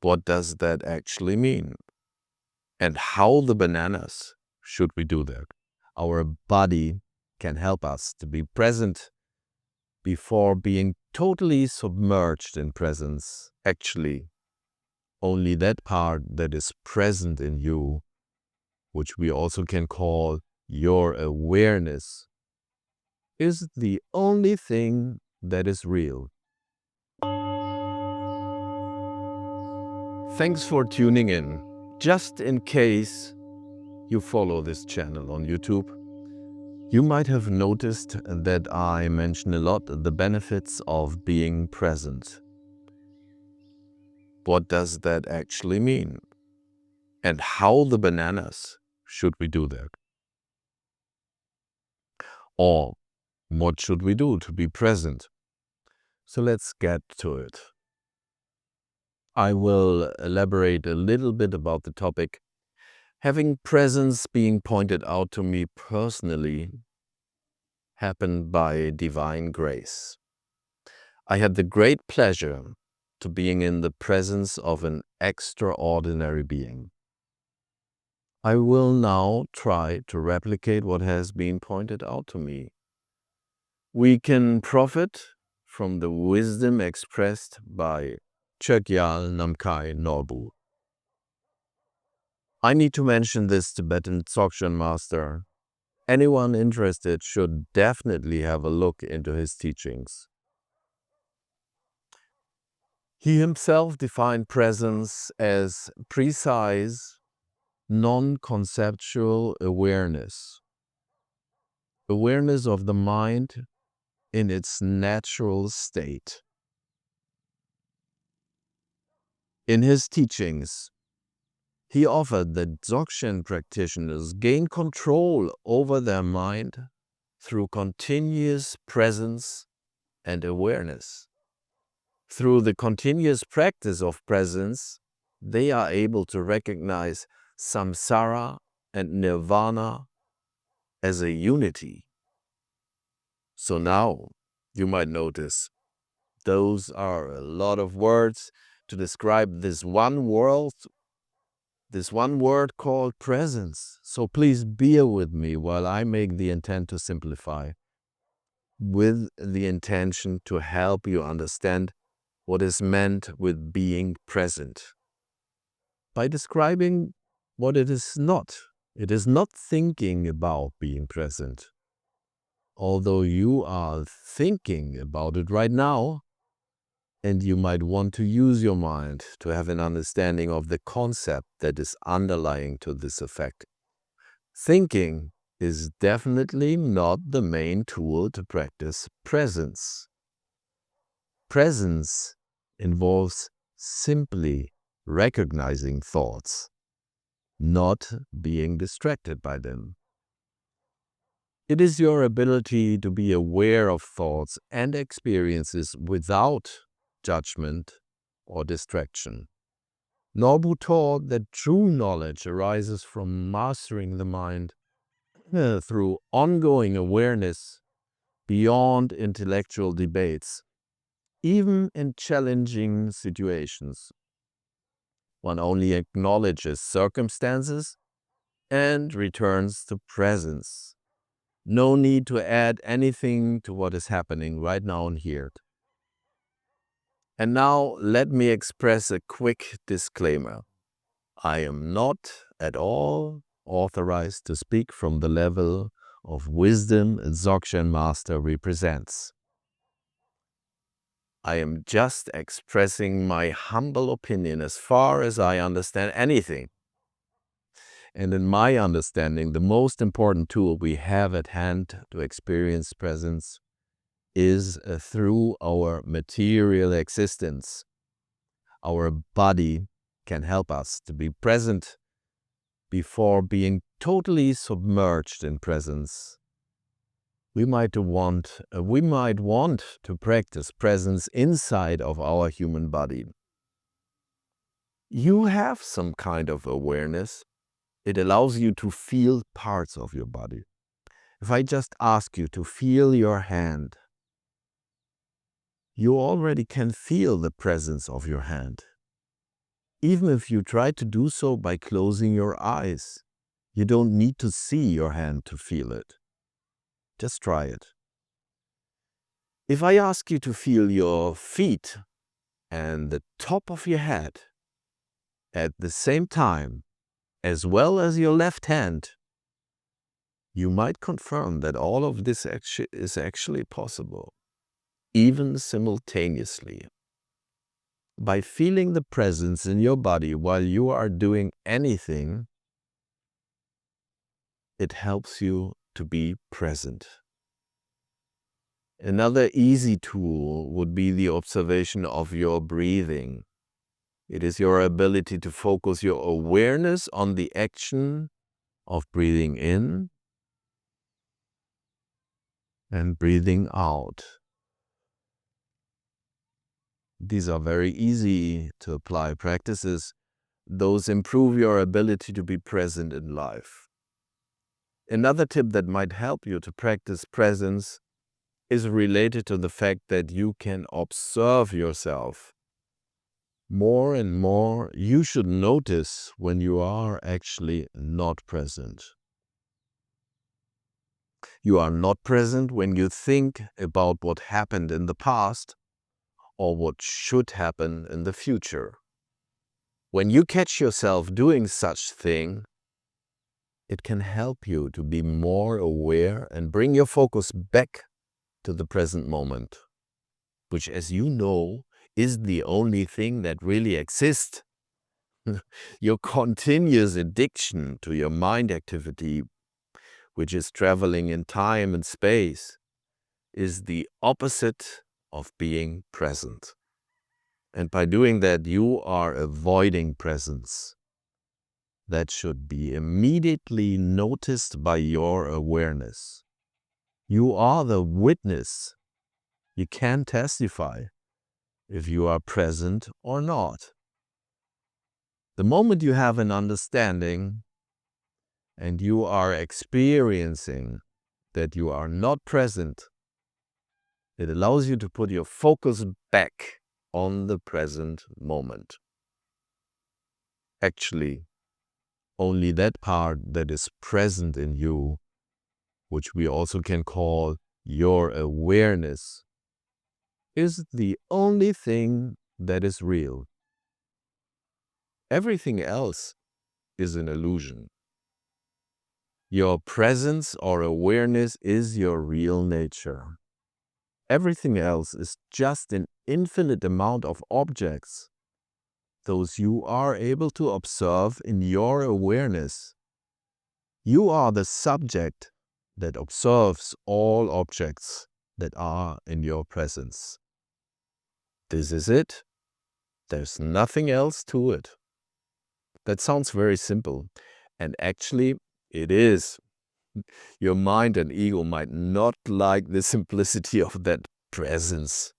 What does that actually mean? And how the bananas should we do that? Our body can help us to be present before being totally submerged in presence. Actually, only that part that is present in you, which we also can call your awareness, is the only thing that is real. Thanks for tuning in. Just in case you follow this channel on YouTube, you might have noticed that I mention a lot the benefits of being present. What does that actually mean? And how the bananas should we do that? Or what should we do to be present? So let's get to it. I will elaborate a little bit about the topic. Having presence being pointed out to me personally happened by divine grace. I had the great pleasure to being in the presence of an extraordinary being. I will now try to replicate what has been pointed out to me. We can profit from the wisdom expressed by Chökyal Namkhai Norbu. I need to mention this Tibetan Dzogchen master. Anyone interested should definitely have a look into his teachings. He himself defined presence as precise, non-conceptual awareness. Awareness of the mind in its natural state. In his teachings, he offered that Dzogchen practitioners gain control over their mind through continuous presence and awareness. Through the continuous practice of presence, they are able to recognize samsara and nirvana as a unity. So now you might notice those are a lot of words to describe this one word called presence. So please bear with me while I make the intent to simplify, with the intention to help you understand what is meant with being present. By describing what it is not thinking about being present. Although you are thinking about it right now, and you might want to use your mind to have an understanding of the concept that is underlying to this effect. Thinking is definitely not the main tool to practice presence. Presence involves simply recognizing thoughts, not being distracted by them. It is your ability to be aware of thoughts and experiences without judgment or distraction. Norbu taught that true knowledge arises from mastering the mind through ongoing awareness beyond intellectual debates, even in challenging situations. One only acknowledges circumstances and returns to presence. No need to add anything to what is happening right now and here. And now let me express a quick disclaimer. I am not at all authorized to speak from the level of wisdom a Dzogchen master represents. I am just expressing my humble opinion as far as I understand anything. And in my understanding, the most important tool we have at hand to experience presence is through our material existence. Our body can help us to be present before being totally submerged in presence. We might want to practice presence inside of our human body. You have some kind of awareness. It allows you to feel parts of your body. If I just ask you to feel your hand, you already can feel the presence of your hand. Even if you try to do so by closing your eyes, you don't need to see your hand to feel it. Just try it. If I ask you to feel your feet and the top of your head at the same time, as well as your left hand, you might confirm that all of this is actually possible, even simultaneously. By feeling the presence in your body while you are doing anything, it helps you to be present. Another easy tool would be the observation of your breathing. It is your ability to focus your awareness on the action of breathing in and breathing out. These are very easy to apply practices. Those improve your ability to be present in life. Another tip that might help you to practice presence is related to the fact that you can observe yourself. More and more, you should notice when you are actually not present. You are not present when you think about what happened in the past or what should happen in the future. When you catch yourself doing such thing, it can help you to be more aware and bring your focus back to the present moment, which, as you know, is the only thing that really exists. Your continuous addiction to your mind activity, which is traveling in time and space, is the opposite of being present. And by doing that, you are avoiding presence. That should be immediately noticed by your awareness. You are the witness. You can testify if you are present or not. The moment you have an understanding and you are experiencing that you are not present, it allows you to put your focus back on the present moment. Actually, only that part that is present in you, which we also can call your awareness, is the only thing that is real. Everything else is an illusion. Your presence or awareness is your real nature. Everything else is just an infinite amount of objects, those you are able to observe in your awareness. You are the subject that observes all objects that are in your presence. This is it. There's nothing else to it. That sounds very simple, and actually it is. Your mind and ego might not like the simplicity of that presence.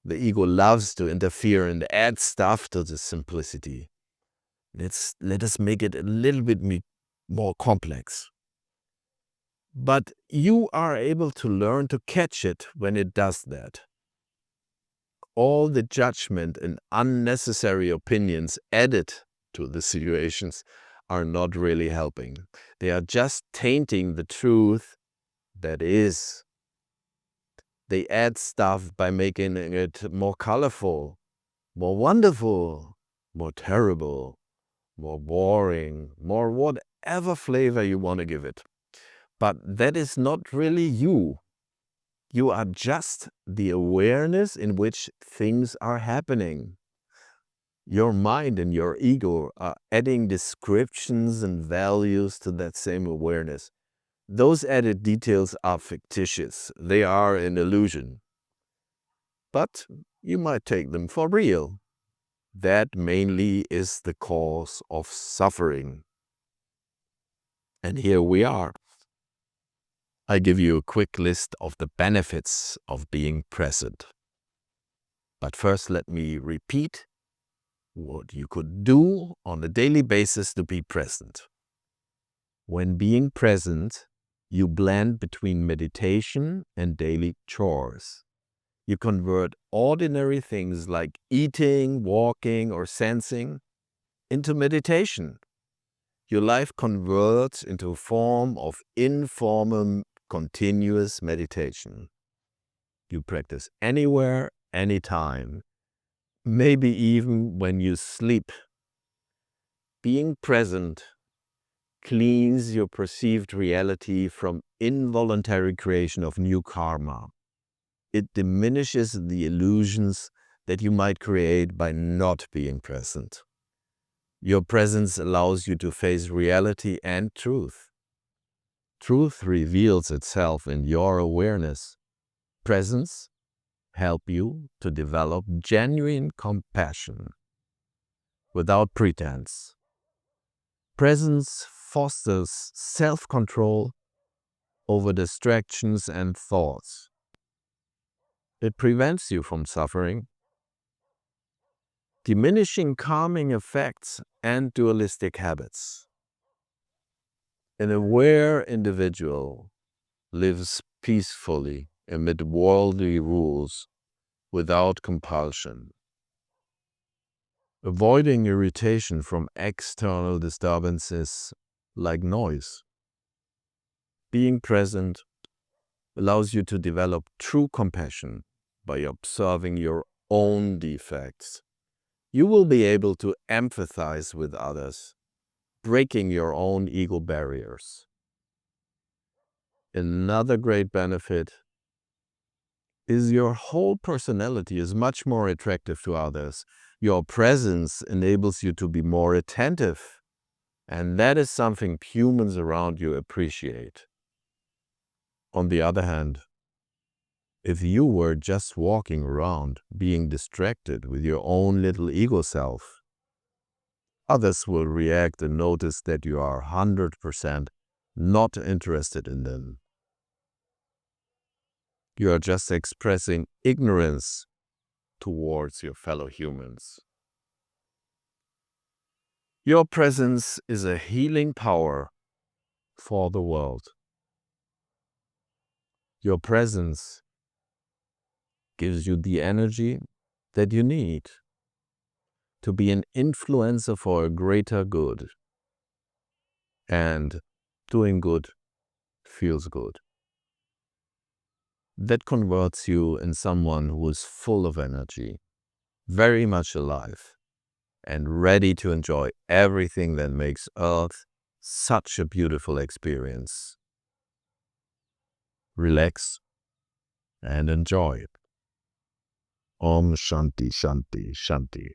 The ego loves to interfere and add stuff to the simplicity. Let us make it a little bit more complex. But you are able to learn to catch it when it does that. All the judgment and unnecessary opinions added to the situations are not really helping. They are just tainting the truth that is. They add stuff by making it more colorful, more wonderful, more terrible, more boring, more whatever flavor you want to give it. But that is not really you. You are just the awareness in which things are happening. Your mind and your ego are adding descriptions and values to that same awareness. Those added details are fictitious. They are an illusion. But you might take them for real. That mainly is the cause of suffering. And here we are. I give you a quick list of the benefits of being present. But first, let me repeat what you could do on a daily basis to be present. When being present, you blend between meditation and daily chores. You convert ordinary things like eating, walking, or sensing into meditation. Your life converts into a form of informal, continuous meditation. You practice anywhere, anytime, maybe even when you sleep. Being present cleans your perceived reality from involuntary creation of new karma. It diminishes the illusions that you might create by not being present. Your presence allows you to face reality and truth. Truth reveals itself in your awareness. Presence helps you to develop genuine compassion without pretense. Presence fosters self-control over distractions and thoughts. It prevents you from suffering, diminishing calming effects and dualistic habits. An aware individual lives peacefully amid worldly rules without compulsion, avoiding irritation from external disturbances like noise. Being present allows you to develop true compassion by observing your own defects. You will be able to empathize with others, breaking your own ego barriers. Another great benefit is your whole personality is much more attractive to others. Your presence enables you to be more attentive, and that is something humans around you appreciate. On the other hand, if you were just walking around being distracted with your own little ego self, others will react and notice that you are 100% not interested in them. You are just expressing ignorance towards your fellow humans. Your presence is a healing power for the world. Your presence gives you the energy that you need to be an influencer for a greater good. And doing good feels good. That converts you in someone who is full of energy, very much alive, and ready to enjoy everything that makes Earth such a beautiful experience. Relax and enjoy it. Om Shanti Shanti Shanti.